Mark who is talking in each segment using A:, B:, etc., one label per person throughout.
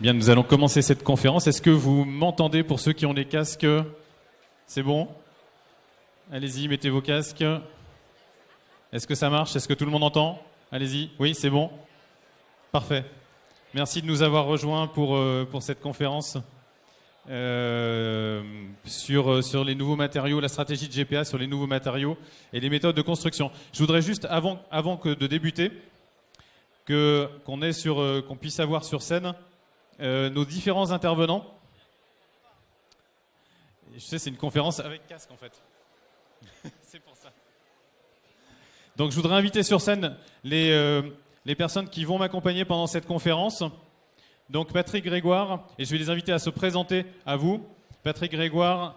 A: Bien, nous allons commencer cette conférence. Est-ce que vous m'entendez pour ceux qui ont les casques? C'est bon? Allez-y, mettez vos casques. Est-ce que ça marche? Est-ce que tout le monde entend? Allez-y. Oui, c'est bon? Parfait. Merci de nous avoir rejoints pour cette conférence sur les nouveaux matériaux, la stratégie de GPA sur les nouveaux matériaux et les méthodes de construction. Je voudrais juste, avant de débuter, qu'on puisse avoir sur scène nos différents intervenants. Je sais, c'est une conférence avec casque en fait. C'est pour ça. Donc je voudrais inviter sur scène les personnes qui vont m'accompagner pendant cette conférence. Donc Patrick Grégoire, et je vais les inviter à se présenter à vous. Patrick Grégoire,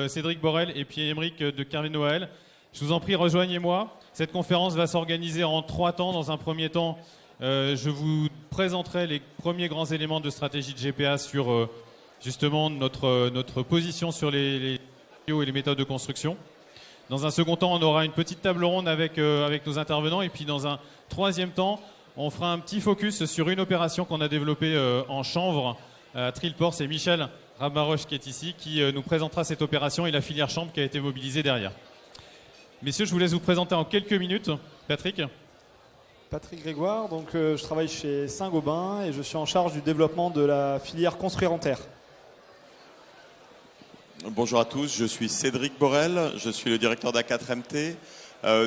A: Cédric Borel et puis Émeric de Carvé-Noël. Je vous en prie, rejoignez-moi. Cette conférence va s'organiser en 3 temps. Dans un premier temps, je vous présenterai les premiers grands éléments de stratégie de GPA sur justement notre position sur les tuyaux et les méthodes de construction. Dans un second temps, on aura une petite table ronde avec nos intervenants. Et puis dans un troisième temps, on fera un petit focus sur une opération qu'on a développée en chanvre à Trilport. C'est Michel Rabaroche qui est ici, qui nous présentera cette opération et la filière chanvre qui a été mobilisée derrière. Messieurs, je vous laisse vous présenter en quelques minutes. Patrick.
B: Patrick Grégoire, donc je travaille chez Saint-Gobain et je suis en charge du développement de la filière construire en terre.
C: Bonjour à tous, je suis Cédric Borel, je suis le directeur d'A4MT.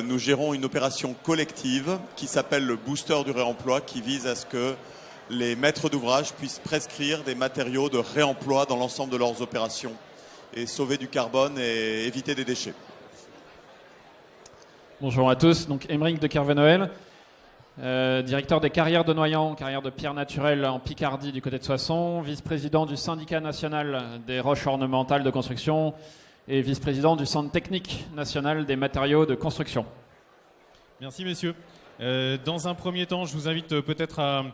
C: Nous gérons une opération collective qui s'appelle le booster du réemploi, qui vise à ce que les maîtres d'ouvrage puissent prescrire des matériaux de réemploi dans l'ensemble de leurs opérations et sauver du carbone et éviter des déchets.
D: Bonjour à tous, donc Émeric de Carvé-Noël, directeur des carrières de Noyant, carrières de pierre naturelle en Picardie du côté de Soissons, vice-président du syndicat national des roches ornementales de construction et vice-président du centre technique national des matériaux de construction.
A: Merci messieurs. Dans un premier temps, je vous invite peut-être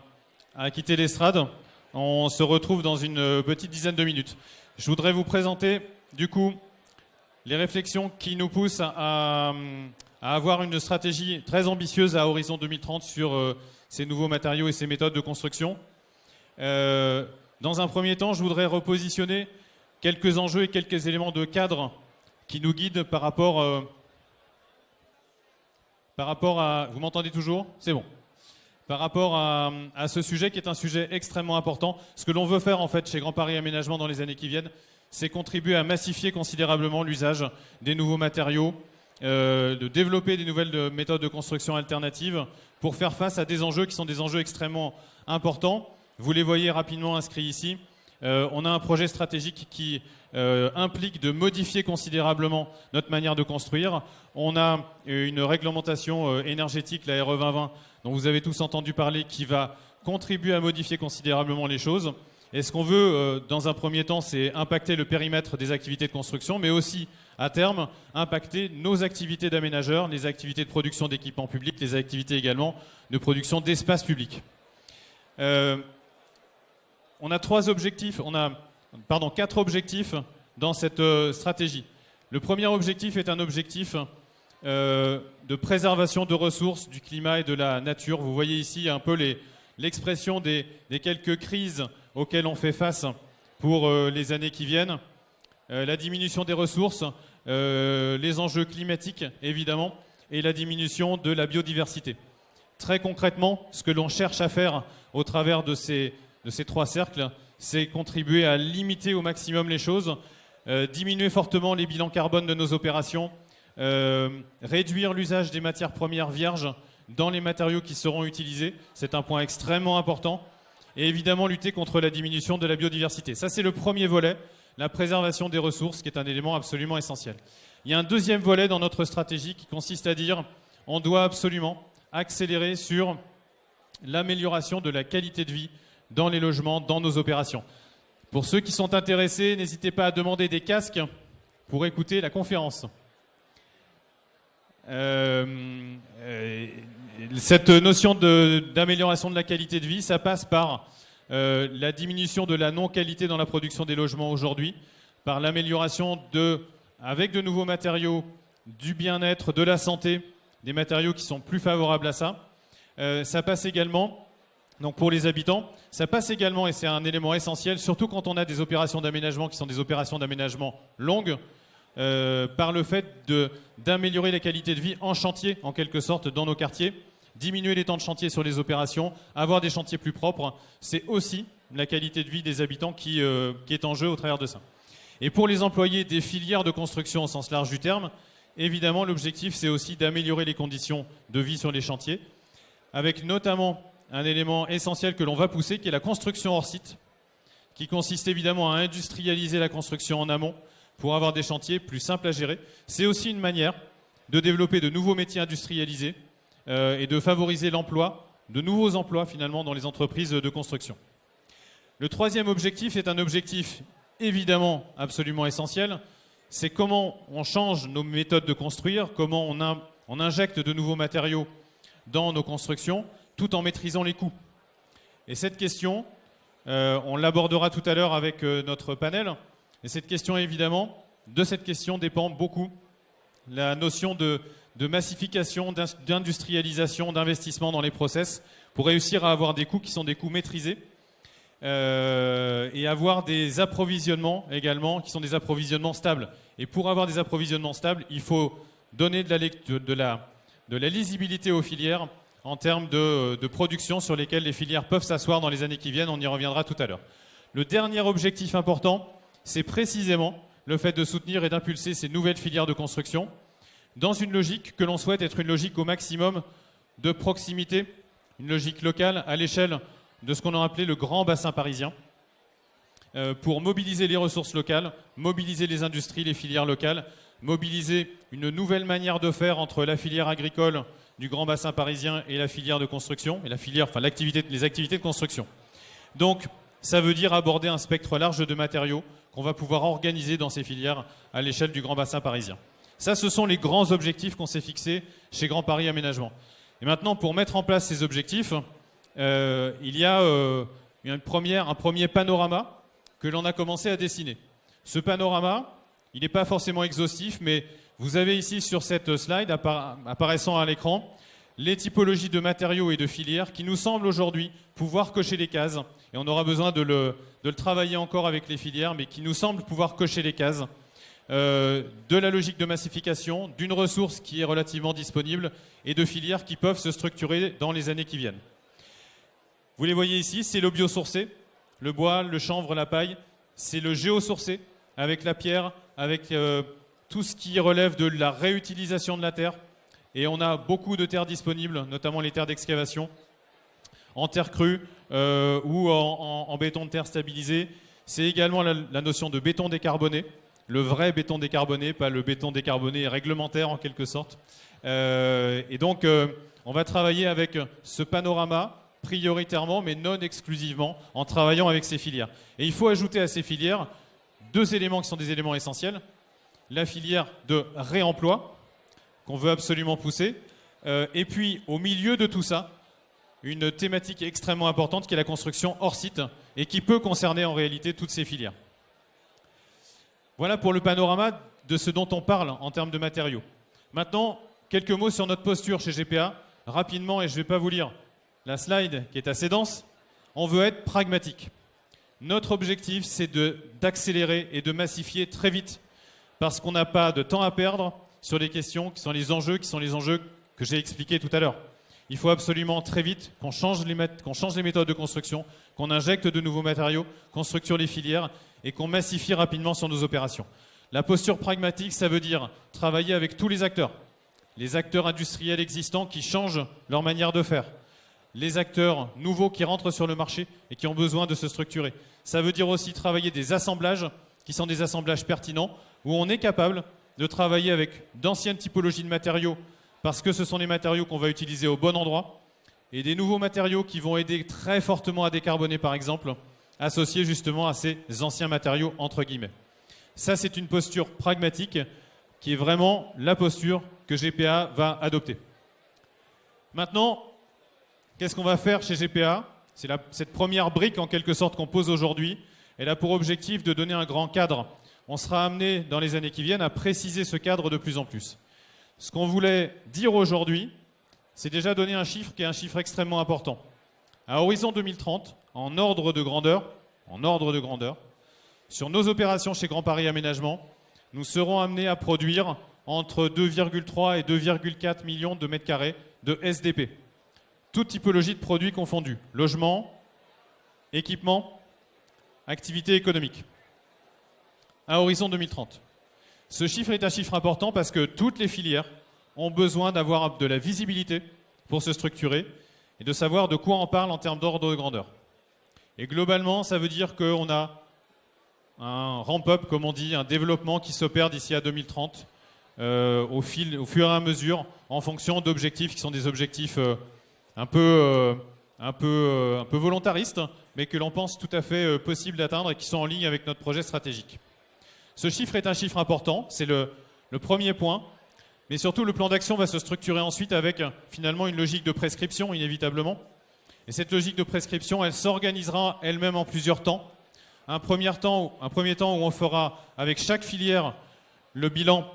A: à quitter l'estrade. On se retrouve dans une petite dizaine de minutes. Je voudrais vous présenter du coup les réflexions qui nous poussent à avoir une stratégie très ambitieuse à horizon 2030 sur ces nouveaux matériaux et ces méthodes de construction. Dans un premier temps, je voudrais repositionner quelques enjeux et quelques éléments de cadre qui nous guident par rapport à... Vous m'entendez toujours? C'est bon. Par rapport à ce sujet qui est un sujet extrêmement important. Ce que l'on veut faire en fait chez Grand Paris Aménagement dans les années qui viennent, c'est contribuer à massifier considérablement l'usage des nouveaux matériaux, de développer des nouvelles méthodes de construction alternatives pour faire face à des enjeux qui sont des enjeux extrêmement importants. Vous les voyez rapidement inscrits ici. On a un projet stratégique qui implique de modifier considérablement notre manière de construire. On a une réglementation énergétique, la RE 2020, dont vous avez tous entendu parler, qui va contribuer à modifier considérablement les choses. Et ce qu'on veut, dans un premier temps, c'est impacter le périmètre des activités de construction, mais aussi, à terme, impacter nos activités d'aménageurs, les activités de production d'équipements publics, les activités également de production d'espaces publics. On a 4 objectifs dans cette stratégie. Le premier objectif est un objectif de préservation de ressources, du climat et de la nature. Vous voyez ici un peu l'expression des quelques crises auxquelles on fait face pour les années qui viennent. La diminution des ressources, les enjeux climatiques évidemment, et la diminution de la biodiversité. Très concrètement, ce que l'on cherche à faire au travers de ces 3 cercles, c'est contribuer à limiter au maximum les choses, diminuer fortement les bilans carbone de nos opérations, réduire l'usage des matières premières vierges dans les matériaux qui seront utilisés, c'est un point extrêmement important, et évidemment lutter contre la diminution de la biodiversité. Ça, c'est le premier volet, la préservation des ressources, qui est un élément absolument essentiel. Il y a un deuxième volet dans notre stratégie qui consiste à dire on doit absolument accélérer sur l'amélioration de la qualité de vie dans les logements, dans nos opérations. Pour ceux qui sont intéressés, n'hésitez pas à demander des casques pour écouter la conférence. Cette notion d'amélioration de la qualité de vie, ça passe par la diminution de la non-qualité dans la production des logements aujourd'hui, par l'amélioration avec de nouveaux matériaux, du bien-être, de la santé, des matériaux qui sont plus favorables à ça. Ça passe également Donc pour les habitants, ça passe également, et c'est un élément essentiel, surtout quand on a des opérations d'aménagement qui sont des opérations d'aménagement longues, par le fait d'améliorer la qualité de vie en chantier, en quelque sorte, dans nos quartiers, diminuer les temps de chantier sur les opérations, avoir des chantiers plus propres, c'est aussi la qualité de vie des habitants qui est en jeu au travers de ça. Et pour les employés des filières de construction au sens large du terme, évidemment, l'objectif, c'est aussi d'améliorer les conditions de vie sur les chantiers, avec notamment un élément essentiel que l'on va pousser, qui est la construction hors site, qui consiste évidemment à industrialiser la construction en amont pour avoir des chantiers plus simples à gérer. C'est aussi une manière de développer de nouveaux métiers industrialisés et de favoriser l'emploi, de nouveaux emplois finalement dans les entreprises de construction. Le troisième objectif est un objectif évidemment absolument essentiel, c'est comment on change nos méthodes de construire, comment on injecte de nouveaux matériaux dans nos constructions, tout en maîtrisant les coûts. Et cette question, on l'abordera tout à l'heure avec notre panel, et cette question évidemment, de cette question dépend beaucoup la notion de massification, d'industrialisation, d'investissement dans les process, pour réussir à avoir des coûts qui sont des coûts maîtrisés, et avoir des approvisionnements également qui sont des approvisionnements stables. Et pour avoir des approvisionnements stables, il faut donner de la lisibilité aux filières en termes de production sur lesquelles les filières peuvent s'asseoir dans les années qui viennent. On y reviendra tout à l'heure. Le dernier objectif important, c'est précisément le fait de soutenir et d'impulser ces nouvelles filières de construction dans une logique que l'on souhaite être une logique au maximum de proximité, une logique locale à l'échelle de ce qu'on a appelé le grand bassin parisien, pour mobiliser les ressources locales, mobiliser les industries, les filières locales, mobiliser une nouvelle manière de faire entre la filière agricole du grand bassin parisien et la filière de construction, et les activités de construction. Donc, ça veut dire aborder un spectre large de matériaux qu'on va pouvoir organiser dans ces filières à l'échelle du grand bassin parisien. Ça, ce sont les grands objectifs qu'on s'est fixés chez Grand Paris Aménagement. Et maintenant, pour mettre en place ces objectifs, il y a un premier panorama que l'on a commencé à dessiner. Ce panorama, il n'est pas forcément exhaustif, mais vous avez ici sur cette slide, apparaissant à l'écran, les typologies de matériaux et de filières qui nous semblent aujourd'hui pouvoir cocher les cases, et on aura besoin de le travailler encore avec les filières, mais qui nous semblent pouvoir cocher les cases de la logique de massification, d'une ressource qui est relativement disponible, et de filières qui peuvent se structurer dans les années qui viennent. Vous les voyez ici, c'est le biosourcé, le bois, le chanvre, la paille. C'est le géosourcé, avec la pierre, avec tout ce qui relève de la réutilisation de la terre. Et on a beaucoup de terres disponibles, notamment les terres d'excavation, en terre crue ou en béton de terre stabilisé. C'est également la notion de béton décarboné, le vrai béton décarboné, pas le béton décarboné réglementaire en quelque sorte. Et donc, on va travailler avec ce panorama, prioritairement, mais non exclusivement, en travaillant avec ces filières. Et il faut ajouter à ces filières deux éléments qui sont des éléments essentiels. La filière de réemploi, qu'on veut absolument pousser, et puis au milieu de tout ça, une thématique extrêmement importante qui est la construction hors site, et qui peut concerner en réalité toutes ces filières. Voilà pour le panorama de ce dont on parle en termes de matériaux. Maintenant, quelques mots sur notre posture chez GPA, rapidement, et je ne vais pas vous lire la slide qui est assez dense. On veut être pragmatique. Notre objectif, c'est d'accélérer et de massifier très vite, parce qu'on n'a pas de temps à perdre sur les questions qui sont les enjeux que j'ai expliqués tout à l'heure. Il faut absolument très vite qu'on change les méthodes de construction, qu'on injecte de nouveaux matériaux, qu'on structure les filières et qu'on massifie rapidement sur nos opérations. La posture pragmatique, ça veut dire travailler avec tous les acteurs industriels existants qui changent leur manière de faire, les acteurs nouveaux qui rentrent sur le marché et qui ont besoin de se structurer. Ça veut dire aussi travailler des assemblages qui sont des assemblages pertinents, où on est capable de travailler avec d'anciennes typologies de matériaux, parce que ce sont les matériaux qu'on va utiliser au bon endroit, et des nouveaux matériaux qui vont aider très fortement à décarboner, par exemple, associés justement à ces anciens matériaux, entre guillemets. Ça, c'est une posture pragmatique qui est vraiment la posture que GPA va adopter. Maintenant, qu'est-ce qu'on va faire chez GPA? C'est cette première brique, en quelque sorte, qu'on pose aujourd'hui. Elle a pour objectif de donner un grand cadre. On sera amené, dans les années qui viennent, à préciser ce cadre de plus en plus. Ce qu'on voulait dire aujourd'hui, c'est déjà donner un chiffre qui est un chiffre extrêmement important. À horizon 2030, en ordre de grandeur, sur nos opérations chez Grand Paris Aménagement, nous serons amenés à produire entre 2,3 et 2,4 millions de mètres carrés de SDP. Toute typologie de produits confondus. Logement, équipement, activité économique. À horizon 2030. Ce chiffre est un chiffre important parce que toutes les filières ont besoin d'avoir de la visibilité pour se structurer et de savoir de quoi on parle en termes d'ordre de grandeur. Et globalement, ça veut dire qu'on a un ramp-up, comme on dit, un développement qui s'opère d'ici à 2030 au fur et à mesure en fonction d'objectifs qui sont des objectifs un peu volontaristes, mais que l'on pense tout à fait possible d'atteindre et qui sont en ligne avec notre projet stratégique. Ce chiffre est un chiffre important, c'est le premier point, mais surtout le plan d'action va se structurer ensuite avec finalement une logique de prescription inévitablement. Et cette logique de prescription, elle s'organisera elle-même en plusieurs temps. Un premier temps où on fera avec chaque filière le bilan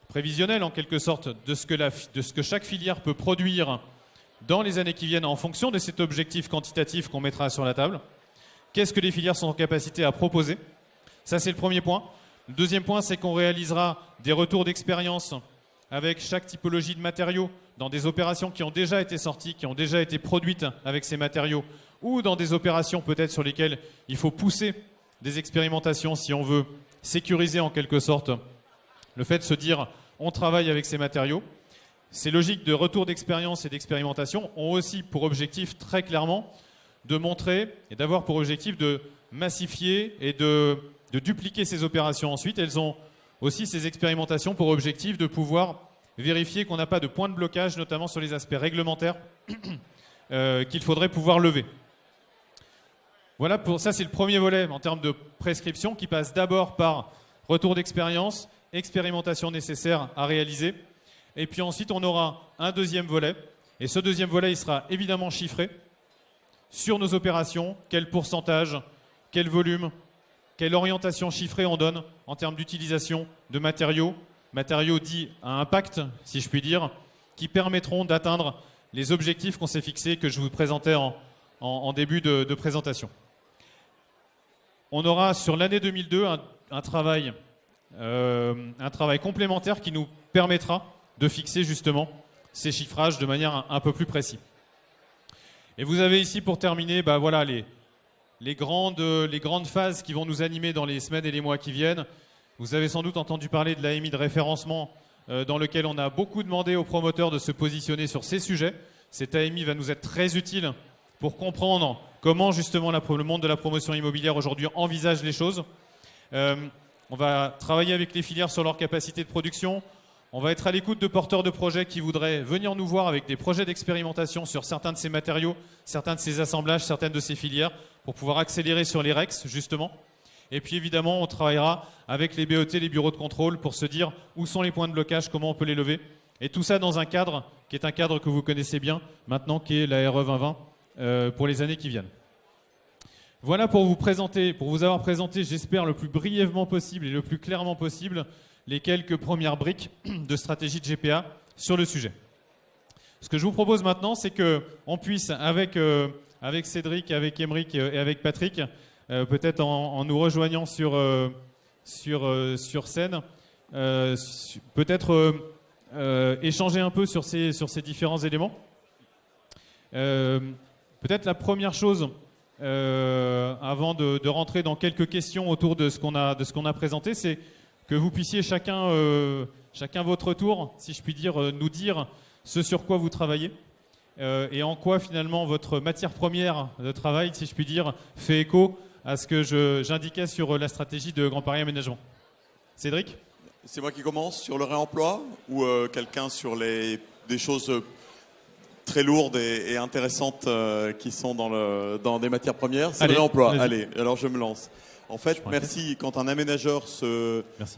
A: prévisionnel en quelque sorte de ce que chaque filière peut produire dans les années qui viennent en fonction de cet objectif quantitatif qu'on mettra sur la table. Qu'est-ce que les filières sont en capacité à proposer? Ça, c'est le premier point. Le deuxième point, c'est qu'on réalisera des retours d'expérience avec chaque typologie de matériaux dans des opérations qui ont déjà été sorties, qui ont déjà été produites avec ces matériaux, ou dans des opérations peut-être sur lesquelles il faut pousser des expérimentations si on veut sécuriser en quelque sorte le fait de se dire on travaille avec ces matériaux. Ces logiques de retour d'expérience et d'expérimentation ont aussi pour objectif très clairement de montrer et d'avoir pour objectif de massifier et de dupliquer ces opérations ensuite. Elles ont aussi ces expérimentations pour objectif de pouvoir vérifier qu'on n'a pas de point de blocage, notamment sur les aspects réglementaires qu'il faudrait pouvoir lever. Voilà, pour ça c'est le premier volet en termes de prescription qui passe d'abord par retour d'expérience, expérimentation nécessaire à réaliser. Et puis ensuite on aura un deuxième volet. Et ce deuxième volet il sera évidemment chiffré sur nos opérations, quel pourcentage, quel volume, quelle orientation chiffrée on donne en termes d'utilisation de matériaux dits à impact, si je puis dire, qui permettront d'atteindre les objectifs qu'on s'est fixés, que je vous présentais en début de présentation. On aura sur l'année 2002 un travail complémentaire qui nous permettra de fixer justement ces chiffrages de manière un peu plus précise. Et vous avez ici pour terminer voilà, les grandes phases qui vont nous animer dans les semaines et les mois qui viennent. Vous avez sans doute entendu parler de l'AMI de référencement dans lequel on a beaucoup demandé aux promoteurs de se positionner sur ces sujets. Cette AMI va nous être très utile pour comprendre comment justement le monde de la promotion immobilière aujourd'hui envisage les choses. On va travailler avec les filières sur leur capacité de production. On va être à l'écoute de porteurs de projets qui voudraient venir nous voir avec des projets d'expérimentation sur certains de ces matériaux, certains de ces assemblages, certaines de ces filières, pour pouvoir accélérer sur les REX, justement. Et puis évidemment, on travaillera avec les BOT, les bureaux de contrôle, pour se dire où sont les points de blocage, comment on peut les lever. Et tout ça dans un cadre qui est un cadre que vous connaissez bien maintenant, qui est la RE 2020 pour les années qui viennent. Voilà pour vous avoir présenté, j'espère, le plus brièvement possible et le plus clairement possible, les quelques premières briques de stratégie de GPA sur le sujet. Ce que je vous propose maintenant, c'est qu'on puisse, avec Cédric, avec Aymeric et avec Patrick, peut-être en nous rejoignant sur scène, peut-être échanger un peu sur ces différents éléments. Peut-être la première chose, avant de rentrer dans quelques questions autour de ce qu'on a présenté, c'est que vous puissiez chacun votre tour, si je puis dire, nous dire ce sur quoi vous travaillez et en quoi finalement votre matière première de travail, si je puis dire, fait écho à ce que j'indiquais sur la stratégie de Grand Paris Aménagement. Cédric ?
C: C'est moi qui commence sur le réemploi ou quelqu'un sur des choses très lourdes et intéressantes qui sont dans des matières premières? C'est le réemploi. Allez, alors je me lance. En fait, merci. Quand un aménageur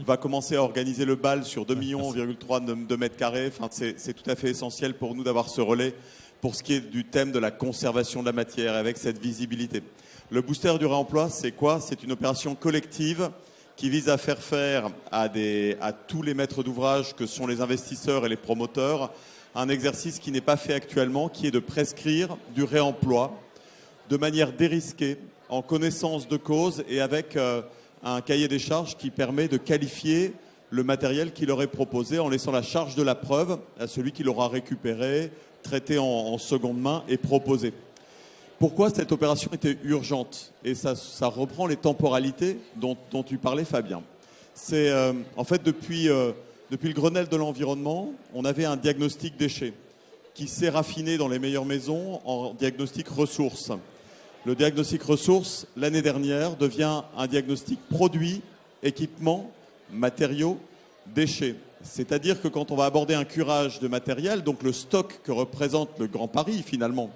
C: va commencer à organiser le BAL sur 2,3 millions de mètres carrés, c'est tout à fait essentiel pour nous d'avoir ce relais pour ce qui est du thème de la conservation de la matière avec cette visibilité. Le booster du réemploi, c'est quoi? C'est une opération collective qui vise à faire faire à tous les maîtres d'ouvrage que sont les investisseurs et les promoteurs un exercice qui n'est pas fait actuellement, qui est de prescrire du réemploi de manière dérisquée, en connaissance de cause et avec un cahier des charges qui permet de qualifier le matériel qui leur est proposé en laissant la charge de la preuve à celui qui l'aura récupéré, traité en seconde main et proposé. Pourquoi cette opération était urgente? Et ça reprend les temporalités dont tu parlais, Fabien. C'est en fait depuis le Grenelle de l'environnement, on avait un diagnostic déchets qui s'est raffiné dans les meilleures maisons en diagnostic ressources. Le diagnostic ressources, l'année dernière, devient un diagnostic produit, équipement, matériaux, déchets. C'est-à-dire que quand on va aborder un curage de matériel, donc le stock que représente le Grand Paris finalement,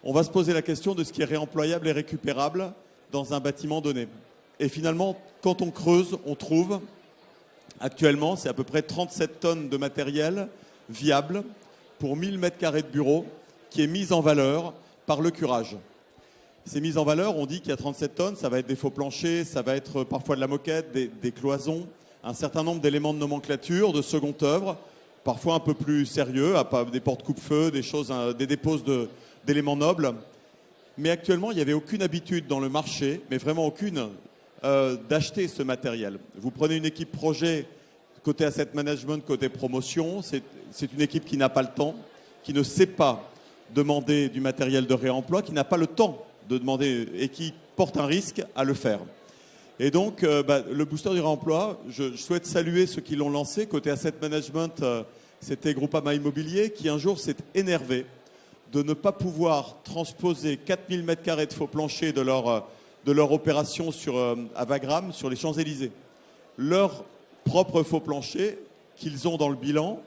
C: on va se poser la question de ce qui est réemployable et récupérable dans un bâtiment donné. Et finalement, quand on creuse, on trouve, actuellement, c'est à peu près 37 tonnes de matériel viable pour 1000 m² de bureau qui est mise en valeur par le curage. Ces mises en valeur, on dit qu'il y a 37 tonnes, ça va être des faux planchers, ça va être parfois de la moquette, des cloisons, un certain nombre d'éléments de nomenclature, de seconde œuvre, parfois un peu plus sérieux, des portes coupe-feu, des choses, des déposes d'éléments nobles. Mais actuellement, il n'y avait aucune habitude dans le marché, mais vraiment aucune, d'acheter ce matériel. Vous prenez une équipe projet, côté asset management, côté promotion, c'est une équipe qui n'a pas le temps, qui ne sait pas demander du matériel de réemploi, qui n'a pas le temps de demander et qui porte un risque à le faire. Et donc, le booster du réemploi, je souhaite saluer ceux qui l'ont lancé. Côté asset management, c'était Groupama Immobilier qui un jour s'est énervé de ne pas pouvoir transposer 4000 m² de faux planchers de leur opération à Wagram sur les Champs-Élysées. Leur propre faux plancher qu'ils ont dans le bilan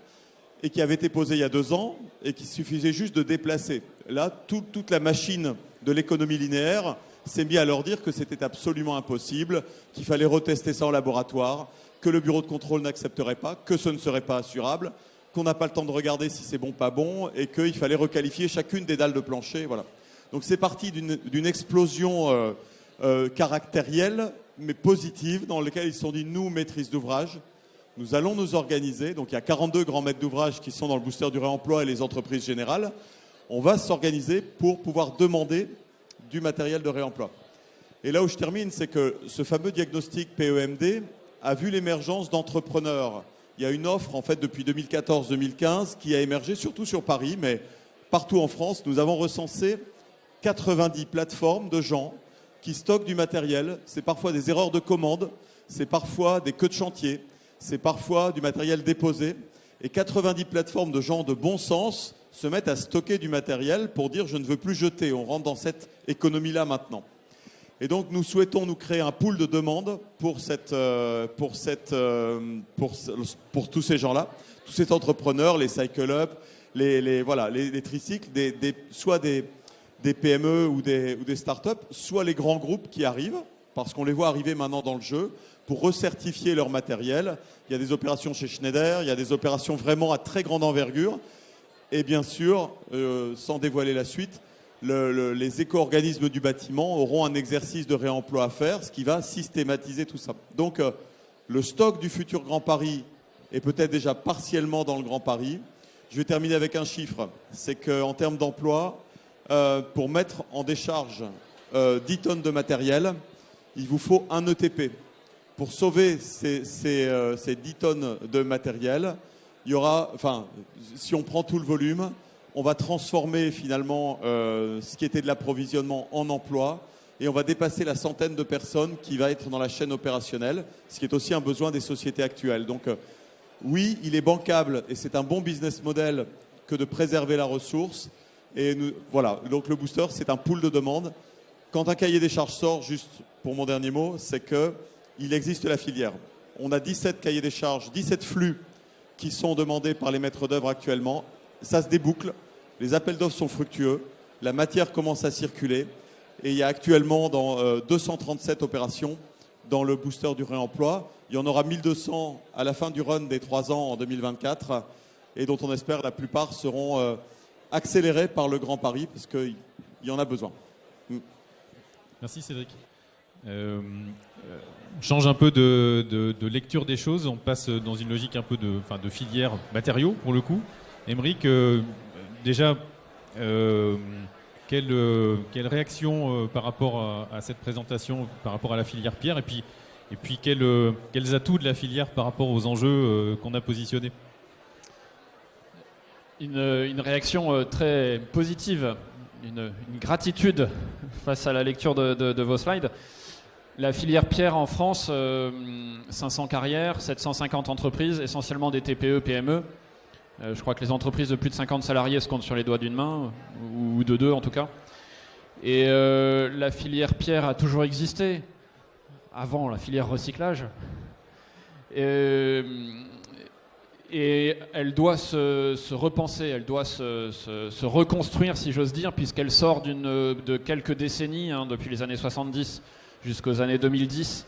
C: et qui avait été posé il y a 2 ans et qu'il suffisait juste de déplacer. Là, toute la machine de l'économie linéaire s'est mis à leur dire que c'était absolument impossible, qu'il fallait retester ça en laboratoire, que le bureau de contrôle n'accepterait pas, que ce ne serait pas assurable, qu'on n'a pas le temps de regarder si c'est bon, pas bon, et qu'il fallait requalifier chacune des dalles de plancher. Voilà. Donc c'est parti d'une explosion caractérielle, mais positive, dans laquelle ils se sont dit, nous, maîtrise d'ouvrage, nous allons nous organiser. Donc il y a 42 grands maîtres d'ouvrage qui sont dans le booster du réemploi et les entreprises générales. On va s'organiser pour pouvoir demander du matériel de réemploi. Et là où je termine, c'est que ce fameux diagnostic PEMD a vu l'émergence d'entrepreneurs. Il y a une offre, en fait, depuis 2014-2015 qui a émergé, surtout sur Paris, mais partout en France. Nous avons recensé 90 plateformes de gens qui stockent du matériel. C'est parfois des erreurs de commande, c'est parfois des queues de chantier, c'est parfois du matériel déposé. Et 90 plateformes de gens de bon sens se mettent à stocker du matériel pour dire « je ne veux plus jeter ». On rentre dans cette économie-là maintenant. Et donc nous souhaitons nous créer un pool de demandes pour tous ces gens-là, tous ces entrepreneurs, les cycle-up, les tricycles, soit des PME ou des start-up, soit les grands groupes qui arrivent, parce qu'on les voit arriver maintenant dans le jeu, pour recertifier leur matériel. Il y a des opérations chez Schneider, il y a des opérations vraiment à très grande envergure. Et bien sûr, sans dévoiler la suite, les éco-organismes du bâtiment auront un exercice de réemploi à faire, ce qui va systématiser tout ça. Donc, le stock du futur Grand Paris est peut-être déjà partiellement dans le Grand Paris. Je vais terminer avec un chiffre. C'est qu'en termes d'emploi, pour mettre en décharge 10 tonnes de matériel, il vous faut 1 ETP. Pour sauver ces 10 tonnes de matériel, il y aura, si on prend tout le volume, on va transformer finalement ce qui était de l'approvisionnement en emploi et on va dépasser la centaine de personnes qui va être dans la chaîne opérationnelle, ce qui est aussi un besoin des sociétés actuelles. Donc oui, il est bancable et c'est un bon business model que de préserver la ressource. Et voilà, donc le booster, c'est un pool de demandes. Quand un cahier des charges sort, juste pour mon dernier mot, c'est qu'il existe la filière. On a 17 cahiers des charges, 17 flux qui sont demandés par les maîtres d'œuvre actuellement. Ça se déboucle, les appels d'offres sont fructueux, la matière commence à circuler et il y a actuellement dans 237 opérations dans le booster du réemploi. Il y en aura 1200 à la fin du run des 3 ans en 2024 et dont on espère la plupart seront accélérés par le Grand Paris parce qu'il y en a besoin.
A: Merci Cédric. On change un peu de lecture des choses, on passe dans une logique un peu de filière matériaux pour le coup. Aymeric, déjà, quelle réaction par rapport à cette présentation, par rapport à la filière pierre, et puis quels atouts de la filière par rapport aux enjeux qu'on a positionnés?
D: Une réaction très positive, une gratitude face à la lecture de vos slides. La filière pierre en France, 500 carrières, 750 entreprises, essentiellement des TPE, PME. Je crois que les entreprises de plus de 50 salariés se comptent sur les doigts d'une main, ou de deux en tout cas. Et la filière pierre a toujours existé, avant la filière recyclage. Et elle doit se repenser, elle doit se reconstruire, si j'ose dire, puisqu'elle sort de quelques décennies, depuis les années 70 jusqu'aux années 2010,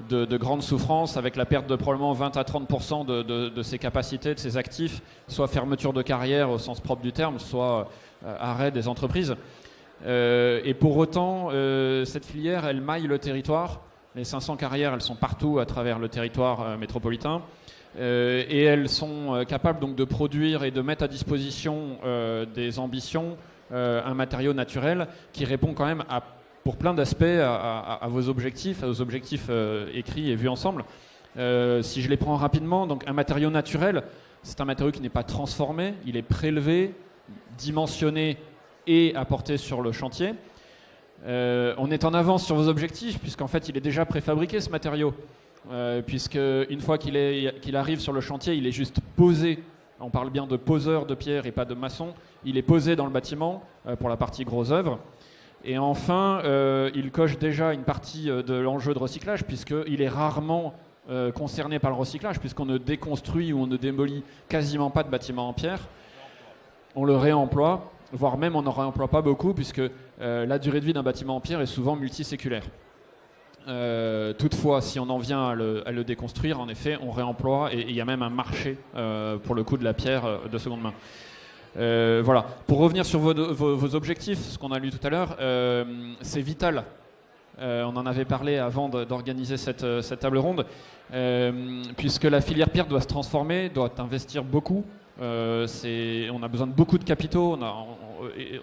D: de grandes souffrances, avec la perte de probablement 20 à 30% de ses capacités, de ses actifs, soit fermeture de carrière au sens propre du terme, soit arrêt des entreprises. Et pour autant, cette filière, elle maille le territoire. Les 500 carrières, elles sont partout à travers le territoire métropolitain. Et elles sont capables donc de produire et de mettre à disposition des ambitions, un matériau naturel qui répond quand même pour plein d'aspects à vos objectifs, écrits et vus ensemble. Si je les prends rapidement, donc un matériau naturel, c'est un matériau qui n'est pas transformé, il est prélevé, dimensionné et apporté sur le chantier. On est en avance sur vos objectifs puisqu'en fait il est déjà préfabriqué ce matériau. Puisque une fois qu'il arrive sur le chantier, il est juste posé. On parle bien de poseur de pierre et pas de maçon. Il est posé dans le bâtiment pour la partie gros œuvre. Et enfin, il coche déjà une partie de l'enjeu de recyclage puisqu'il est rarement concerné par le recyclage puisqu'on ne déconstruit ou on ne démolit quasiment pas de bâtiments en pierre. On le réemploie, voire même on n'en réemploie pas beaucoup puisque la durée de vie d'un bâtiment en pierre est souvent multiséculaire. Toutefois, si on en vient à le déconstruire, en effet, on réemploie et il y a même un marché pour le coup de la pierre de seconde main. Voilà. Pour revenir sur vos objectifs, ce qu'on a lu tout à l'heure, c'est vital. On en avait parlé avant d'organiser cette table ronde, puisque la filière pierre doit se transformer, doit investir beaucoup. On a besoin de beaucoup de capitaux,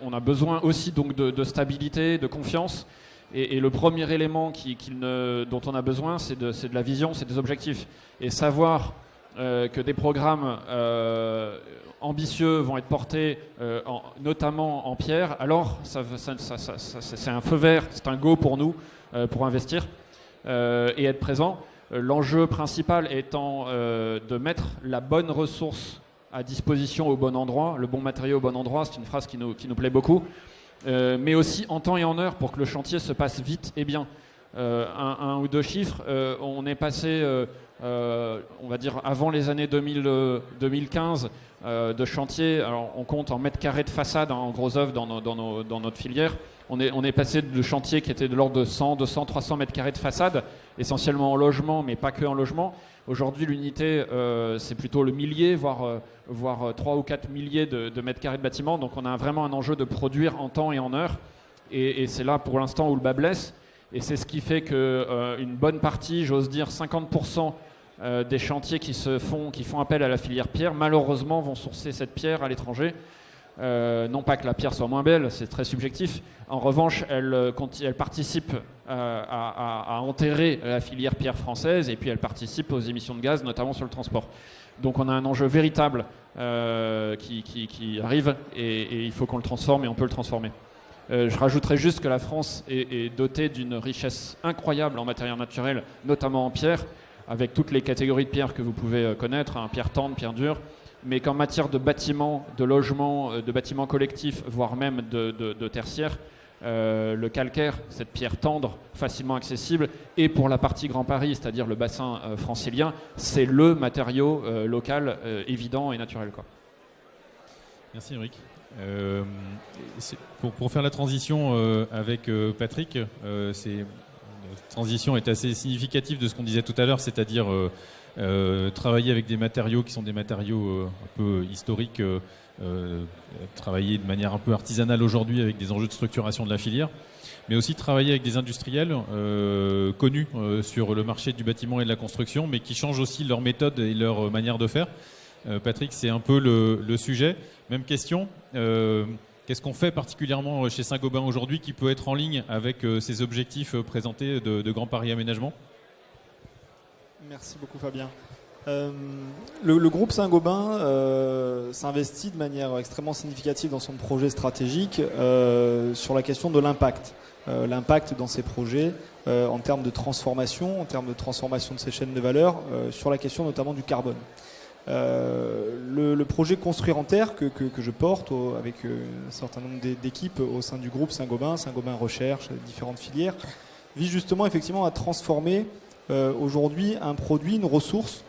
D: on a besoin aussi donc de stabilité, de confiance. Et le premier élément dont on a besoin, c'est de la vision, c'est des objectifs. Et savoir que des programmes ambitieux vont être portés notamment en pierre, alors c'est un feu vert, c'est un go pour nous pour investir et être présent. L'enjeu principal étant de mettre la bonne ressource à disposition au bon endroit, le bon matériau au bon endroit, c'est une phrase qui nous plaît beaucoup. Mais aussi en temps et en heure pour que le chantier se passe vite et bien. Un ou deux chiffres, on est passé, on va dire avant les années 2015, de chantier, alors on compte en mètres carrés de façade en gros œuvre dans notre filière. On est passé de chantiers qui étaient de l'ordre de 100, 200, 300 mètres carrés de façade, essentiellement en logement, mais pas que en logement. Aujourd'hui, l'unité, c'est plutôt le millier, voire 3 ou 4 milliers de mètres carrés de bâtiment. Donc on a vraiment un enjeu de produire en temps et en heure. Et c'est là, pour l'instant, où le bas blesse. Et c'est ce qui fait qu'une bonne partie, j'ose dire 50% des chantiers qui font appel à la filière pierre, malheureusement, vont sourcer cette pierre à l'étranger. Non pas que la pierre soit moins belle, c'est très subjectif. En revanche, elle participe à enterrer la filière pierre française et puis elle participe aux émissions de gaz, notamment sur le transport. Donc on a un enjeu véritable qui arrive et il faut qu'on le transforme et on peut le transformer. Je rajouterais juste que la France est dotée d'une richesse incroyable en matériaux naturels, notamment en pierre, avec toutes les catégories de pierres que vous pouvez connaître, pierre tendre, pierre dure, mais qu'en matière de bâtiments, de logements, de bâtiments collectifs, voire même de tertiaires, le calcaire, cette pierre tendre, facilement accessible, et pour la partie Grand Paris, c'est-à-dire le bassin francilien, c'est le matériau local évident et naturel, quoi.
A: Merci Eric. Pour faire la transition avec Patrick, la transition est assez significative de ce qu'on disait tout à l'heure, c'est-à-dire travailler avec des matériaux qui sont des matériaux un peu historiques, travailler de manière un peu artisanale aujourd'hui avec des enjeux de structuration de la filière, mais aussi travailler avec des industriels connus sur le marché du bâtiment et de la construction, mais qui changent aussi leur méthode et leur manière de faire. Patrick, c'est un peu le sujet. Même question. Qu'est-ce qu'on fait particulièrement chez Saint-Gobain aujourd'hui qui peut être en ligne avec ces objectifs présentés de Grand Paris Aménagement ?
B: Merci beaucoup Fabien. Le groupe Saint-Gobain s'investit de manière extrêmement significative dans son projet stratégique sur la question de l'impact. L'impact dans ces projets en termes de transformation de ces chaînes de valeur, sur la question notamment du carbone. Le projet Construire en Terre que je porte avec un certain nombre d'équipes au sein du groupe Saint-Gobain Recherche, différentes filières, vise justement effectivement à transformer aujourd'hui un produit, une ressource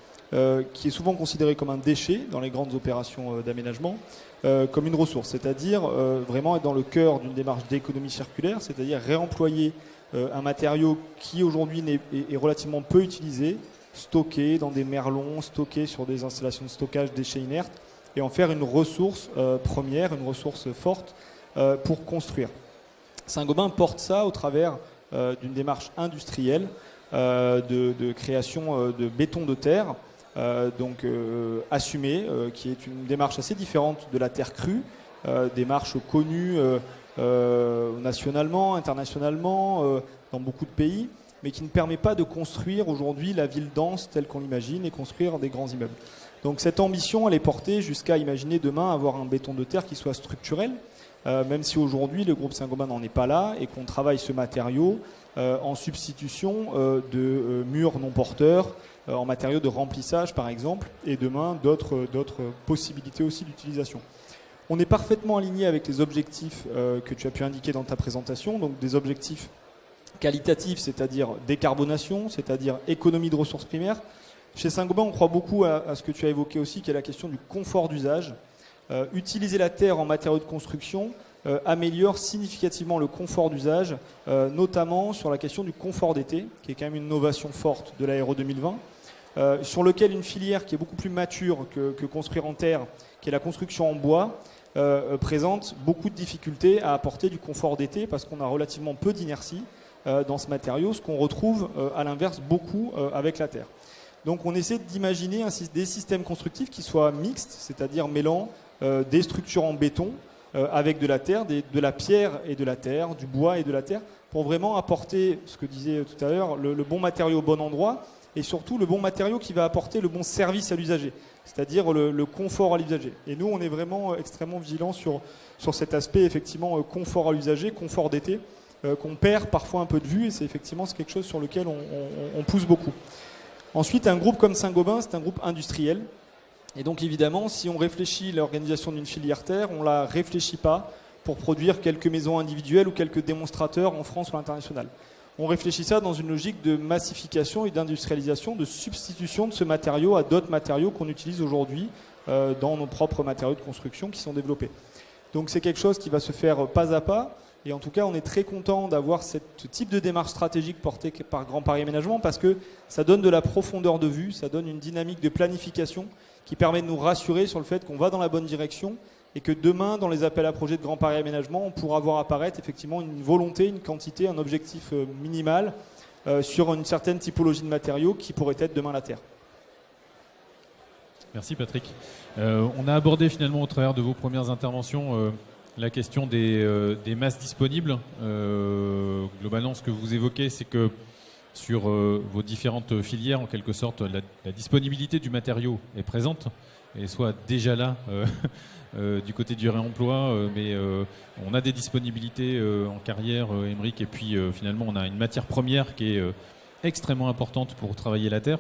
B: qui est souvent considérée comme un déchet dans les grandes opérations d'aménagement, comme une ressource, c'est-à-dire vraiment être dans le cœur d'une démarche d'économie circulaire, c'est-à-dire réemployer un matériau qui aujourd'hui est relativement peu utilisé, stocké dans des merlons, stocké sur des installations de stockage déchets inertes, et en faire une ressource première, une ressource forte pour construire. Saint-Gobain porte ça au travers d'une démarche industrielle de création de béton de terre, assumée, qui est une démarche assez différente de la terre crue, démarche connue nationalement, internationalement, dans beaucoup de pays, mais qui ne permet pas de construire aujourd'hui la ville dense telle qu'on l'imagine et construire des grands immeubles. Donc cette ambition, elle est portée jusqu'à imaginer demain avoir un béton de terre qui soit structurel, même si aujourd'hui le groupe Saint-Gobain n'en est pas là et qu'on travaille ce matériau en substitution de murs non porteurs, en matériaux de remplissage par exemple, et demain d'autres possibilités aussi d'utilisation. On est parfaitement aligné avec les objectifs que tu as pu indiquer dans ta présentation, donc des objectifs qualitatifs, c'est-à-dire décarbonation, c'est-à-dire économie de ressources primaires. Chez Saint-Gobain, on croit beaucoup à ce que tu as évoqué aussi, qui est la question du confort d'usage. Utiliser la terre en matériaux de construction améliore significativement le confort d'usage, notamment sur la question du confort d'été, qui est quand même une innovation forte de l'Aéro 2020, sur lequel une filière qui est beaucoup plus mature que construire en terre, qui est la construction en bois, présente beaucoup de difficultés à apporter du confort d'été parce qu'on a relativement peu d'inertie dans ce matériau, ce qu'on retrouve à l'inverse beaucoup avec la terre. Donc on essaie d'imaginer des systèmes constructifs qui soient mixtes, c'est-à-dire mêlant des structures en béton avec de la terre, de la pierre et de la terre, du bois et de la terre, pour vraiment apporter, ce que disait tout à l'heure, le bon matériau au bon endroit, et surtout le bon matériau qui va apporter le bon service à l'usager, c'est-à-dire le confort à l'usager. Et nous, on est vraiment extrêmement vigilants sur cet aspect, effectivement, confort à l'usager, confort d'été, qu'on perd parfois un peu de vue, et c'est quelque chose sur lequel on pousse beaucoup. Ensuite, un groupe comme Saint-Gobain, c'est un groupe industriel. Et donc évidemment, si on réfléchit l'organisation d'une filière terre, on ne la réfléchit pas pour produire quelques maisons individuelles ou quelques démonstrateurs en France ou à l'international. On réfléchit ça dans une logique de massification et d'industrialisation, de substitution de ce matériau à d'autres matériaux qu'on utilise aujourd'hui dans nos propres matériaux de construction qui sont développés. Donc c'est quelque chose qui va se faire pas à pas. Et en tout cas, on est très content d'avoir ce type de démarche stratégique portée par Grand Paris Aménagement parce que ça donne de la profondeur de vue, ça donne une dynamique de planification qui permet de nous rassurer sur le fait qu'on va dans la bonne direction et que demain, dans les appels à projets de Grand Paris Aménagement, on pourra voir apparaître effectivement une volonté, une quantité, un objectif minimal sur une certaine typologie de matériaux qui pourrait être demain la terre.
A: Merci Patrick. On a abordé finalement au travers de vos premières interventions la question des masses disponibles. Globalement, ce que vous évoquez, c'est que sur vos différentes filières, en quelque sorte, la disponibilité du matériau est présente et soit déjà là du côté du réemploi, mais on a des disponibilités en carrière, Aymeric, et puis finalement on a une matière première qui est extrêmement importante pour travailler la terre.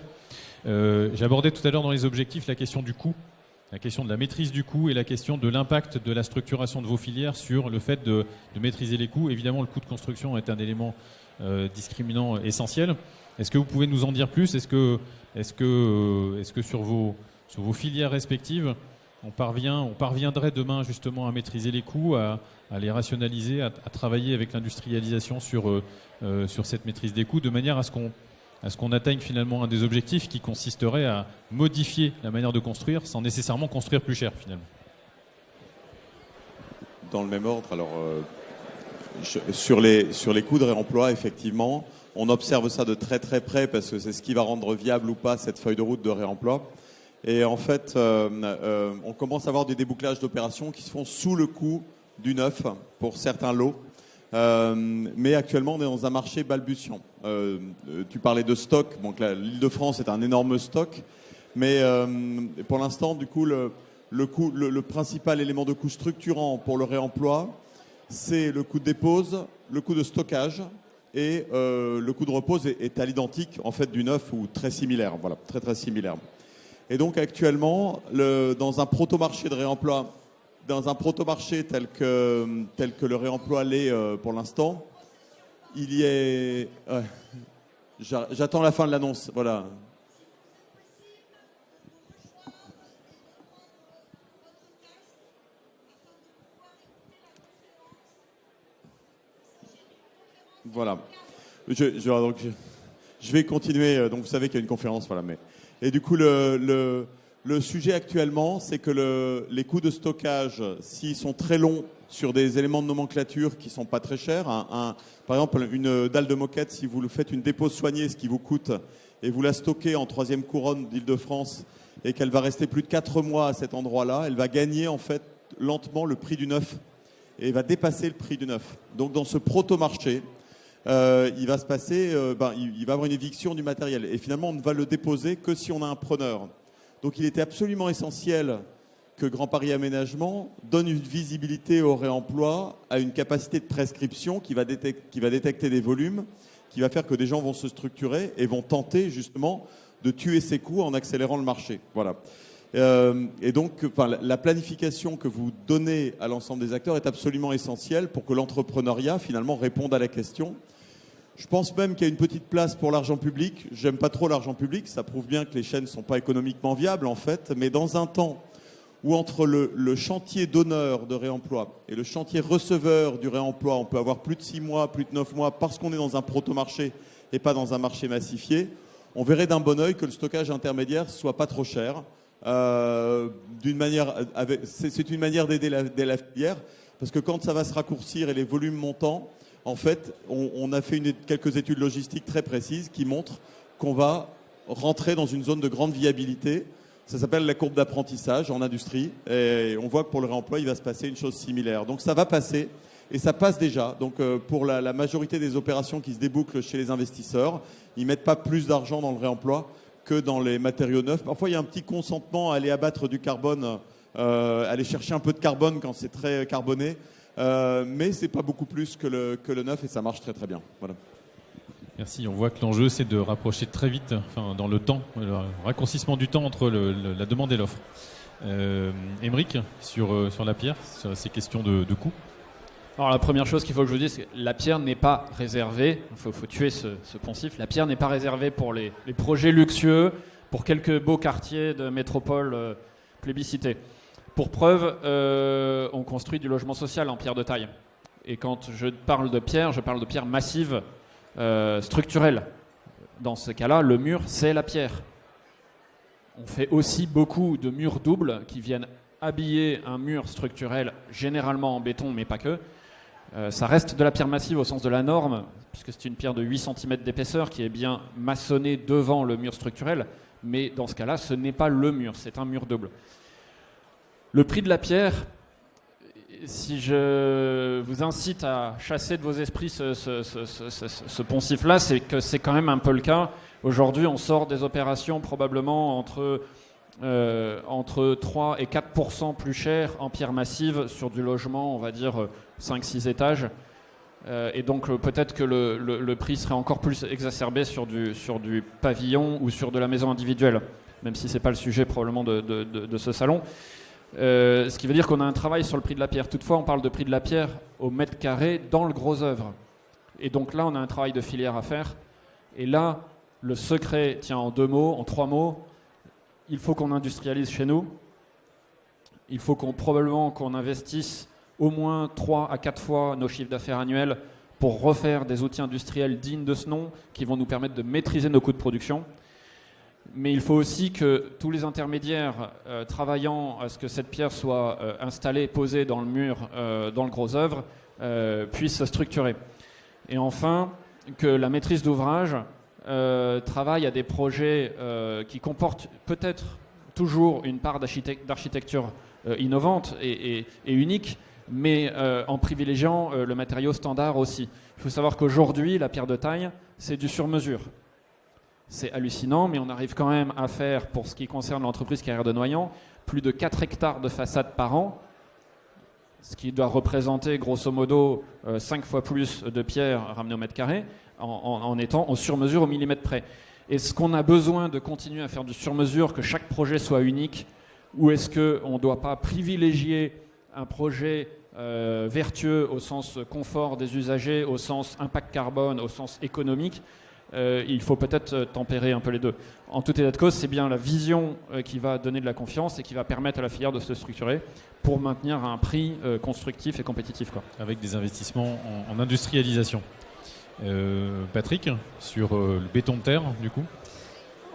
A: J'ai abordé tout à l'heure dans les objectifs la question du coût, la question de la maîtrise du coût et la question de l'impact de la structuration de vos filières sur le fait de maîtriser les coûts. Évidemment, le coût de construction est un élément discriminant essentiel. Est-ce que vous pouvez nous en dire plus ? Est-ce que sur vos filières respectives, on parviendrait demain justement à maîtriser les coûts, à les rationaliser, à travailler avec l'industrialisation sur cette maîtrise des coûts, de manière à ce qu'on atteigne finalement un des objectifs qui consisterait à modifier la manière de construire sans nécessairement construire plus cher finalement.
C: Dans le même ordre, alors sur les coûts de réemploi, effectivement, on observe ça de très très près parce que c'est ce qui va rendre viable ou pas cette feuille de route de réemploi. Et en fait, on commence à avoir des débouclages d'opérations qui se font sous le coût du neuf pour certains lots. Mais actuellement, on est dans un marché balbutiant. Tu parlais de stock. Donc l'Île-de-France est un énorme stock. Mais pour l'instant, du coup, le principal élément de coût structurant pour le réemploi, c'est le coût de dépose, le coût de stockage et le coût de repose est à l'identique en fait du neuf ou très similaire. Voilà, très très similaire. Et donc actuellement, dans un proto-marché de réemploi, dans un proto-marché tel que le réemploi l'est pour l'instant, il y est... j'attends la fin de l'annonce, voilà. Voilà. Je vais continuer. Donc vous savez qu'il y a une conférence, voilà. Et du coup, le sujet actuellement, c'est que les coûts de stockage, s'ils sont très longs sur des éléments de nomenclature qui sont pas très chers, par exemple une dalle de moquette, si vous faites une dépose soignée, ce qui vous coûte, et vous la stockez en 3e couronne d'Île-de-France, et qu'elle va rester plus de 4 mois à cet endroit-là, elle va gagner en fait lentement le prix du neuf et va dépasser le prix du neuf. Donc dans ce proto-marché, il va se passer, il va avoir une éviction du matériel. Et finalement, on ne va le déposer que si on a un preneur. Donc il était absolument essentiel que Grand Paris Aménagement donne une visibilité au réemploi, à une capacité de prescription qui va détecter des volumes, qui va faire que des gens vont se structurer et vont tenter justement de tuer ses coûts en accélérant le marché. Voilà. Et donc, la planification que vous donnez à l'ensemble des acteurs est absolument essentielle pour que l'entrepreneuriat finalement réponde à la question. Je pense même qu'il y a une petite place pour l'argent public. J'aime pas trop l'argent public, ça prouve bien que les chaînes ne sont pas économiquement viables en fait, mais dans un temps où entre le chantier donneur de réemploi et le chantier receveur du réemploi, on peut avoir plus de 6 mois, plus de 9 mois, parce qu'on est dans un proto-marché et pas dans un marché massifié, on verrait d'un bon œil que le stockage intermédiaire soit pas trop cher. C'est une manière d'aider la filière, parce que quand ça va se raccourcir et les volumes montant, en fait, on a fait quelques études logistiques très précises qui montrent qu'on va rentrer dans une zone de grande viabilité. Ça s'appelle la courbe d'apprentissage en industrie, et on voit que pour le réemploi, il va se passer une chose similaire. Donc ça va passer, et ça passe déjà. Donc pour la majorité des opérations qui se débouclent chez les investisseurs, ils ne mettent pas plus d'argent dans le réemploi que dans les matériaux neufs. Parfois, il y a un petit consentement à aller abattre du carbone, aller chercher un peu de carbone quand c'est très carboné, mais c'est pas beaucoup plus que le neuf et ça marche très très bien. Voilà.
A: Merci. On voit que l'enjeu, c'est de rapprocher très vite, dans le temps, le raccourcissement du temps entre la demande et l'offre. Aymeric, sur la pierre, sur ces questions de coût.
D: Alors la première chose qu'il faut que je vous dise, c'est que la pierre n'est pas réservée, il faut tuer ce poncif, la pierre n'est pas réservée pour les projets luxueux, pour quelques beaux quartiers de métropole plébiscités. Pour preuve, on construit du logement social en pierre de taille. Et quand je parle de pierre massive, structurelle. Dans ce cas-là, le mur, c'est la pierre. On fait aussi beaucoup de murs doubles qui viennent habiller un mur structurel, généralement en béton, mais pas que. Ça reste de la pierre massive au sens de la norme, puisque c'est une pierre de 8 cm d'épaisseur qui est bien maçonnée devant le mur structurel, mais dans ce cas-là, ce n'est pas le mur, c'est un mur double. Le prix de la pierre, si je vous incite à chasser de vos esprits ce poncif-là, c'est que c'est quand même un peu le cas. Aujourd'hui, on sort des opérations probablement entre 3 et 4% plus cher en pierre massive sur du logement, on va dire 5-6 étages. Et donc peut-être que le prix serait encore plus exacerbé sur du pavillon ou sur de la maison individuelle, même si ce n'est pas le sujet probablement de ce salon. Ce qui veut dire qu'on a un travail sur le prix de la pierre. Toutefois, on parle de prix de la pierre au mètre carré dans le gros œuvre. Et donc là, on a un travail de filière à faire. Et là, le secret tient en 2 mots, en 3 mots. Il faut qu'on industrialise chez nous. Il faut probablement qu'on investisse au moins 3 à 4 fois nos chiffres d'affaires annuels pour refaire des outils industriels dignes de ce nom qui vont nous permettre de maîtriser nos coûts de production. Mais il faut aussi que tous les intermédiaires travaillant à ce que cette pierre soit installée, posée dans le mur, dans le gros œuvre, puissent se structurer. Et enfin, que la maîtrise d'ouvrage travaille à des projets qui comportent peut-être toujours une part d'architecture innovante et unique, mais en privilégiant le matériau standard aussi. Il faut savoir qu'aujourd'hui, la pierre de taille, c'est du sur-mesure. C'est hallucinant, mais on arrive quand même à faire, pour ce qui concerne l'entreprise Carrières de Noyant, plus de 4 hectares de façade par an, ce qui doit représenter grosso modo 5 fois plus de pierre ramenée au mètre carré, en étant au sur-mesure au millimètre près. Est-ce qu'on a besoin de continuer à faire du sur-mesure, que chaque projet soit unique, ou est-ce qu'on ne doit pas privilégier un projet vertueux au sens confort des usagers, au sens impact carbone, au sens économique? Il faut peut-être tempérer un peu les deux. En tout état de cause, c'est bien la vision qui va donner de la confiance et qui va permettre à la filière de se structurer pour maintenir un prix constructif et compétitif, quoi.
A: Avec des investissements en industrialisation. Patrick, sur le béton de terre, du coup.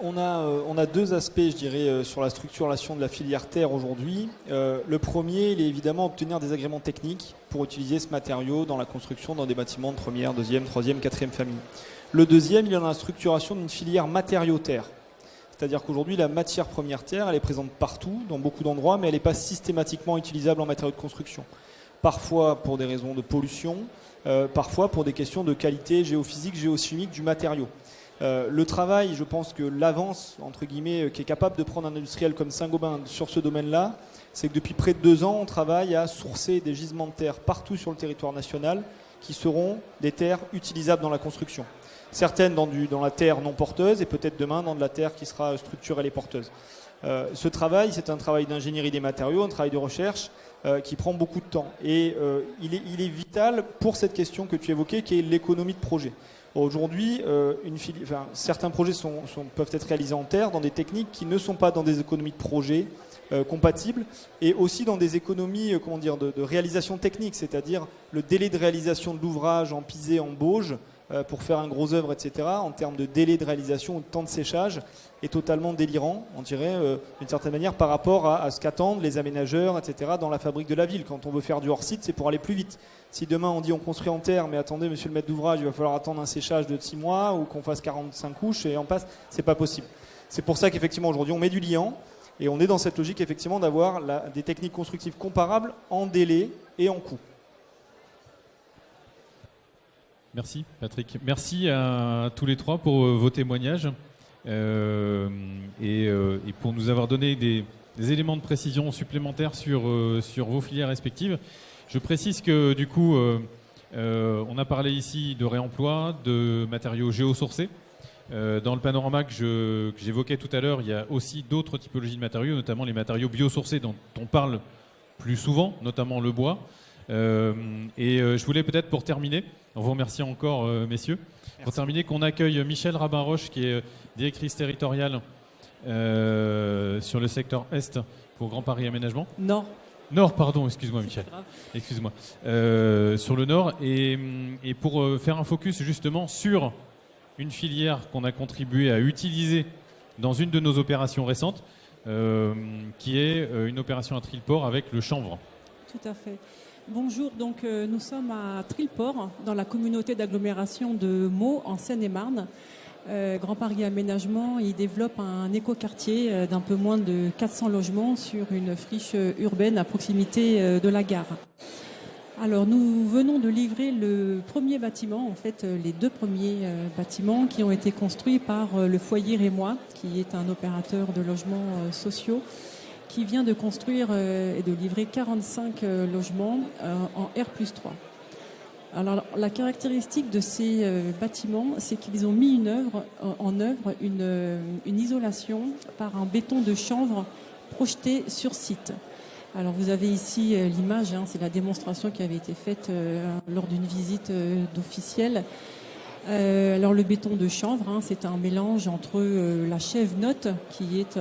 B: On a deux aspects, je dirais, sur la structuration de la filière terre aujourd'hui. Le premier, il est évidemment obtenir des agréments techniques pour utiliser ce matériau dans la construction dans des bâtiments de première, deuxième, troisième, quatrième famille. Le deuxième, il est dans la structuration d'une filière matériaux terre. C'est-à-dire qu'aujourd'hui, la matière première terre, elle est présente partout, dans beaucoup d'endroits, mais elle n'est pas systématiquement utilisable en matériaux de construction. Parfois pour des raisons de pollution, parfois pour des questions de qualité géophysique, géochimique du matériau. Le travail, je pense que l'avance, entre guillemets, qui est capable de prendre un industriel comme Saint-Gobain sur ce domaine-là, c'est que depuis près de 2 ans, on travaille à sourcer des gisements de terre partout sur le territoire national qui seront des terres utilisables dans la construction. Certaines dans la terre non porteuse et peut-être demain dans de la terre qui sera structurelle et porteuse. Ce travail, c'est un travail d'ingénierie des matériaux, un travail de recherche qui prend beaucoup de temps. Et il est vital pour cette question que tu évoquais, qui est l'économie de projet. Aujourd'hui, certains projets peuvent être réalisés en terre dans des techniques qui ne sont pas dans des économies de projet compatibles et aussi dans des économies de réalisation technique, c'est-à-dire le délai de réalisation de l'ouvrage en pisé, en bauge, pour faire un gros œuvre, etc., en termes de délai de réalisation ou de temps de séchage, est totalement délirant, on dirait, d'une certaine manière, par rapport à ce qu'attendent les aménageurs, etc., dans la fabrique de la ville. Quand on veut faire du hors-site, c'est pour aller plus vite. Si demain on dit on construit en terre, mais attendez, monsieur le maître d'ouvrage, il va falloir attendre un séchage de 6 mois, ou qu'on fasse 45 couches, et en passe, c'est pas possible. C'est pour ça qu'effectivement, aujourd'hui, on met du liant, et on est dans cette logique, effectivement, d'avoir des techniques constructives comparables en délai et en coût.
A: Merci Patrick. Merci à tous les trois pour vos témoignages et pour nous avoir donné des éléments de précision supplémentaires sur vos filières respectives. Je précise que du coup, on a parlé ici de réemploi, de matériaux géosourcés. Dans le panorama que j'évoquais tout à l'heure, il y a aussi d'autres typologies de matériaux, notamment les matériaux biosourcés dont on parle plus souvent, notamment le bois. Je voulais peut-être pour terminer, on vous remercie encore messieurs, merci. Pour terminer qu'on accueille Michèle Rabin-Roche qui est directrice territoriale sur le secteur Est pour Grand Paris Aménagement. Nord, pardon, excuse-moi Michel. Excuse-moi. Sur le Nord et pour faire un focus justement sur une filière qu'on a contribué à utiliser dans une de nos opérations récentes, qui est une opération à Trilport avec le chanvre.
E: Tout à fait. Bonjour, donc nous sommes à Trilport, dans la communauté d'agglomération de Meaux, en Seine-et-Marne. Grand Paris Aménagement, il développe un écoquartier d'un peu moins de 400 logements sur une friche urbaine à proximité de la gare. Alors nous venons de livrer le premier bâtiment, en fait les 2 premiers bâtiments qui ont été construits par le Foyer Rémois, qui est un opérateur de logements sociaux, qui vient de construire et de livrer 45 logements en R+3. Alors la caractéristique de ces bâtiments, c'est qu'ils ont mis en œuvre une isolation par un béton de chanvre projeté sur site. Alors vous avez ici l'image, c'est la démonstration qui avait été faite lors d'une visite d'officiel. Alors le béton de chanvre, c'est un mélange entre la chèvre-note, qui est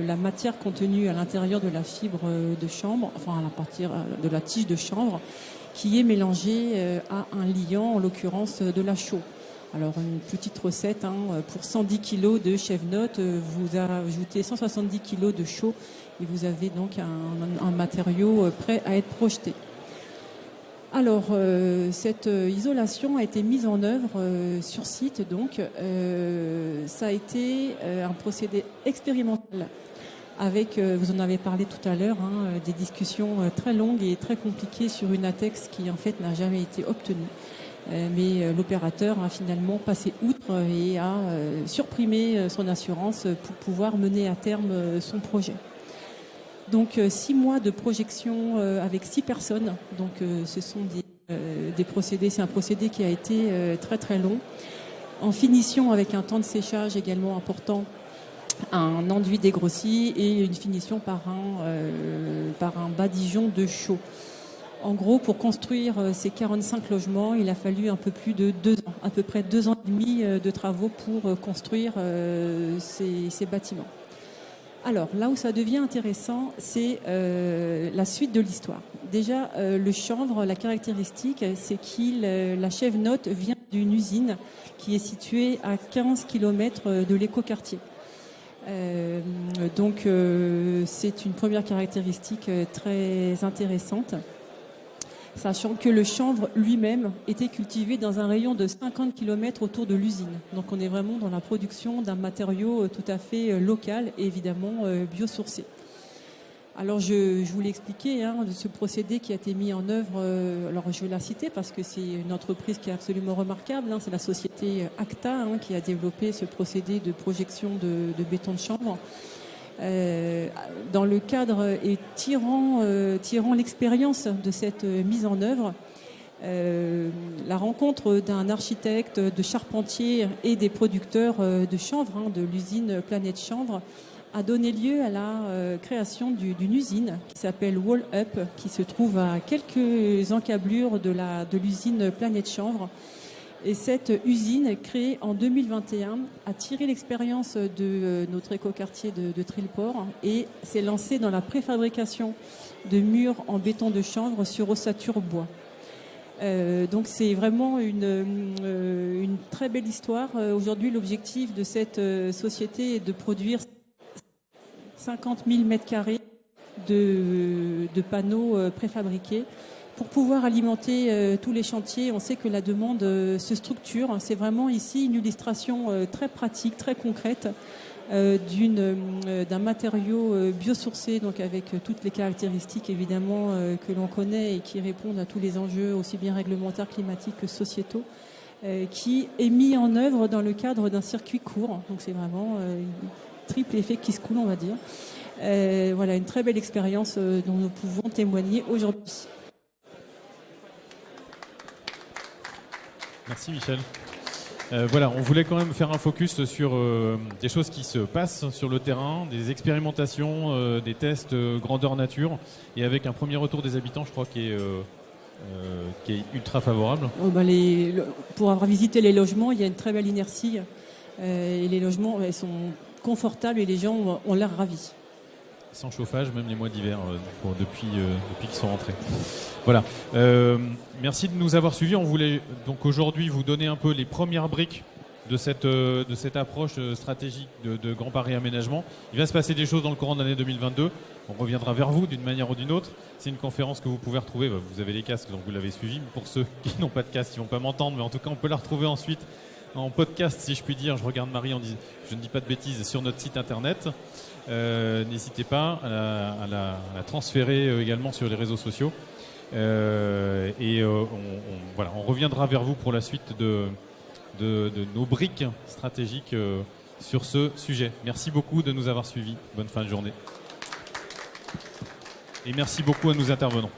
E: la matière contenue à l'intérieur de la fibre de chanvre, enfin à partir de la tige de chanvre, qui est mélangée à un liant, en l'occurrence de la chaux. Alors une petite recette, pour 110 kg de chèvre-note, vous ajoutez 170 kg de chaux et vous avez donc un matériau prêt à être projeté. Alors, cette isolation a été mise en œuvre sur site, donc ça a été un procédé expérimental avec, vous en avez parlé tout à l'heure, des discussions très longues et très compliquées sur une ATEX qui en fait n'a jamais été obtenue. Mais l'opérateur a finalement passé outre et a surprimé son assurance pour pouvoir mener à terme son projet. Donc 6 mois de projection avec 6 personnes. Donc ce sont des procédés, c'est un procédé qui a été très très long. En finition avec un temps de séchage également important, un enduit dégrossi et une finition par un badigeon de chaux. En gros, pour construire ces 45 logements, il a fallu un peu plus de 2 ans, à peu près 2 ans et demi de travaux pour construire ces bâtiments. Alors, là où ça devient intéressant, c'est la suite de l'histoire. Déjà, le chanvre, la caractéristique, c'est la chèvre-note vient d'une usine qui est située à 15 km de l'écoquartier. Donc c'est une première caractéristique très intéressante, sachant que le chanvre lui-même était cultivé dans un rayon de 50 km autour de l'usine. Donc on est vraiment dans la production d'un matériau tout à fait local et évidemment biosourcé. Alors je vous l'ai expliqué, ce procédé qui a été mis en œuvre, alors je vais la citer parce que c'est une entreprise qui est absolument remarquable, c'est la société Acta qui a développé ce procédé de projection de béton de chanvre. Dans le cadre et tirant l'expérience de cette mise en œuvre, la rencontre d'un architecte, de charpentier et des producteurs de chanvre, de l'usine Planète Chanvre, a donné lieu à la création d'une usine qui s'appelle Wall Up, qui se trouve à quelques encablures de l'usine Planète Chanvre. Et cette usine, créée en 2021, a tiré l'expérience de notre écoquartier de Trilport et s'est lancée dans la préfabrication de murs en béton de chanvre sur ossature bois. Donc c'est vraiment une très belle histoire. Aujourd'hui, l'objectif de cette société est de produire 50 000 mètres carrés de panneaux préfabriqués pour pouvoir alimenter tous les chantiers. On sait que la demande se structure. C'est vraiment ici une illustration très pratique, très concrète d'un matériau biosourcé, donc avec toutes les caractéristiques évidemment que l'on connaît et qui répondent à tous les enjeux aussi bien réglementaires, climatiques que sociétaux, qui est mis en œuvre dans le cadre d'un circuit court. Donc c'est vraiment triple effet qui se coule, on va dire. Voilà, une très belle expérience dont nous pouvons témoigner aujourd'hui.
A: Merci Michel. Voilà, on voulait quand même faire un focus sur des choses qui se passent sur le terrain, des expérimentations, des tests grandeur nature, et avec un premier retour des habitants, je crois, qui est ultra favorable.
E: Pour avoir visité les logements, il y a une très belle inertie, et les logements sont confortables et les gens ont l'air ravis.
A: Sans chauffage, même les mois d'hiver, depuis qu'ils sont rentrés. Voilà. Merci de nous avoir suivis. On voulait donc aujourd'hui vous donner un peu les premières briques de cette approche stratégique de Grand Paris Aménagement. Il va se passer des choses dans le courant de l'année 2022. On reviendra vers vous d'une manière ou d'une autre. C'est une conférence que vous pouvez retrouver. Vous avez les casques, donc vous l'avez suivi. Pour ceux qui n'ont pas de casque, ils ne vont pas m'entendre, mais en tout cas, on peut la retrouver ensuite en podcast, si je puis dire. Je regarde Marie je ne dis pas de bêtises, sur notre site internet. N'hésitez pas à la transférer également sur les réseaux sociaux. On reviendra vers vous pour la suite de nos briques stratégiques sur ce sujet. Merci beaucoup de nous avoir suivis. Bonne fin de journée. Et merci beaucoup à nos intervenants.